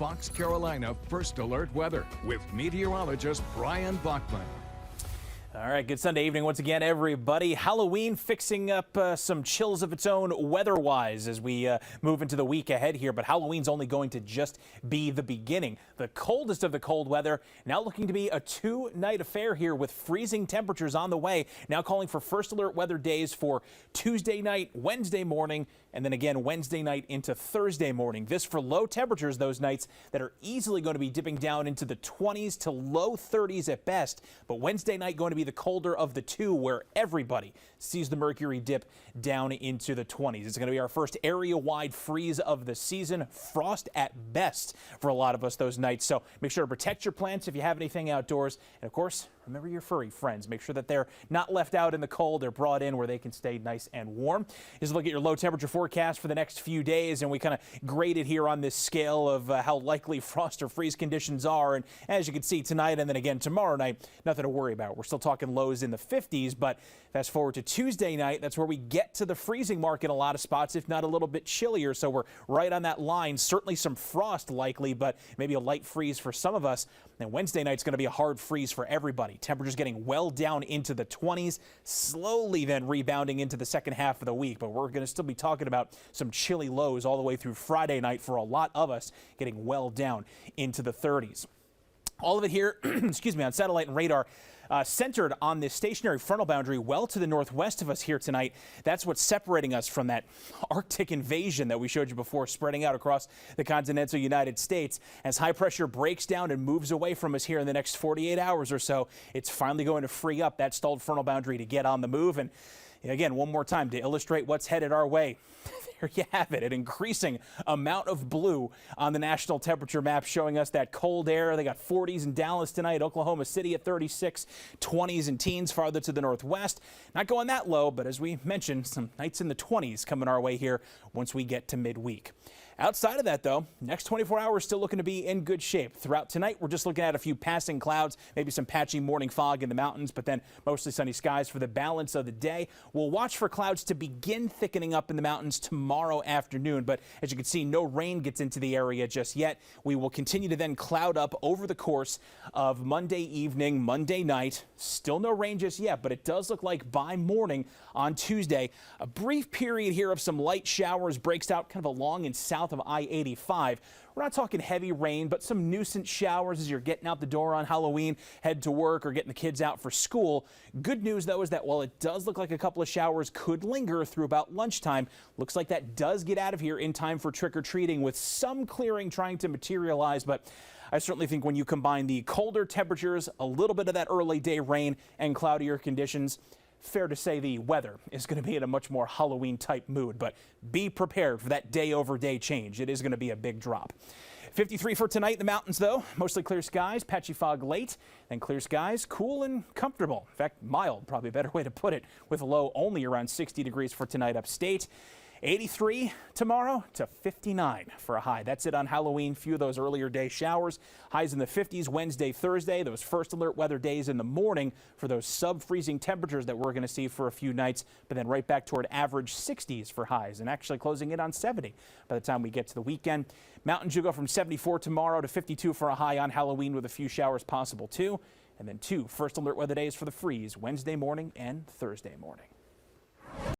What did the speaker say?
Fox Carolina First Alert Weather with meteorologist Bryan. All right, good Sunday evening once again, everybody. Halloween fixing up some chills of its own weather-wise as we move into the week ahead here, but Halloween's only going to just be the beginning. The coldest of the cold weather now looking to be a two-night affair here with freezing temperatures on the way. Now calling for first alert weather days for Tuesday night, Wednesday morning, and then again Wednesday night into Thursday morning. This for low temperatures those nights that are easily going to be dipping down into the 20s to low 30s at best, but Wednesday night going to be the colder of the two, where everybody sees the mercury dip down into the 20s. It's going to be our first area-wide freeze of the season. Frost at best for a lot of us those nights. So make sure to protect your plants if you have anything outdoors. And of course, remember your furry friends. Make sure that they're not left out in the cold. They're brought in where they can stay nice and warm. Here's a look at your low temperature forecast for the next few days. And we kind of graded here on this scale of how likely frost or freeze conditions are. And as you can see tonight and then again tomorrow night, nothing to worry about. We're still talking lows in the 50s, but fast forward to Tuesday night, that's where we get to the freezing mark in a lot of spots, if not a little bit chillier. So we're right on that line. Certainly some frost likely, but maybe a light freeze for some of us. And Wednesday night's going to be a hard freeze for everybody. Temperatures getting well down into the 20s, slowly then rebounding into the second half of the week. But we're going to still be talking about some chilly lows all the way through Friday night for a lot of us, getting well down into the 30s. All of it here, excuse me, on satellite and radar. Centered on this stationary frontal boundary well to the northwest of us here tonight. That's what's separating us from that Arctic invasion that we showed you before, spreading out across the continental United States. As high pressure breaks down and moves away from us here in the next 48 hours or so, it's finally going to free up that stalled frontal boundary to get on the move. And again, one more time to illustrate what's headed our way. There you have it, an increasing amount of blue on the national temperature map showing us that cold air. They got 40s in Dallas tonight, Oklahoma City at 36, 20s and teens farther to the northwest. Not going that low, but as we mentioned, some nights in the 20s coming our way here once we get to midweek. Outside of that, though, next 24 hours still looking to be in good shape. Throughout tonight, we're just looking at a few passing clouds, maybe some patchy morning fog in the mountains, but then mostly sunny skies for the balance of the day. We'll watch for clouds to begin thickening up in the mountains tomorrow afternoon, but as you can see, no rain gets into the area just yet. We will continue to then cloud up over the course of Monday evening, Monday night. Still no rain just yet, but it does look like by morning on Tuesday, a brief period here of some light showers breaks out kind of along and south of I-85. We're not talking heavy rain, but some nuisance showers as you're getting out the door on Halloween, head to work, or getting the kids out for school. Good news, though, is that while it does look like a couple of showers could linger through about lunchtime, looks like that does get out of here in time for trick-or-treating, with some clearing trying to materialize. But I certainly think when you combine the colder temperatures, a little bit of that early day rain, and cloudier conditions, fair to say the weather is going to be in a much more Halloween-type mood, but be prepared for that day-over-day change. It is going to be a big drop. 53 for tonight in the mountains, though. Mostly clear skies, patchy fog late, then clear skies, cool and comfortable. In fact, mild, probably a better way to put it, with a low only around 60 degrees for tonight upstate. 83 tomorrow to 59 for a high. That's it on Halloween. Few of those earlier day showers. Highs in the 50s Wednesday, Thursday. Those first alert weather days in the morning for those sub-freezing temperatures that we're going to see for a few nights, but then right back toward average 60s for highs and actually closing in on 70 by the time we get to the weekend. Mountains will go from 74 tomorrow to 52 for a high on Halloween, with a few showers possible too. And then two first alert weather days for the freeze Wednesday morning and Thursday morning.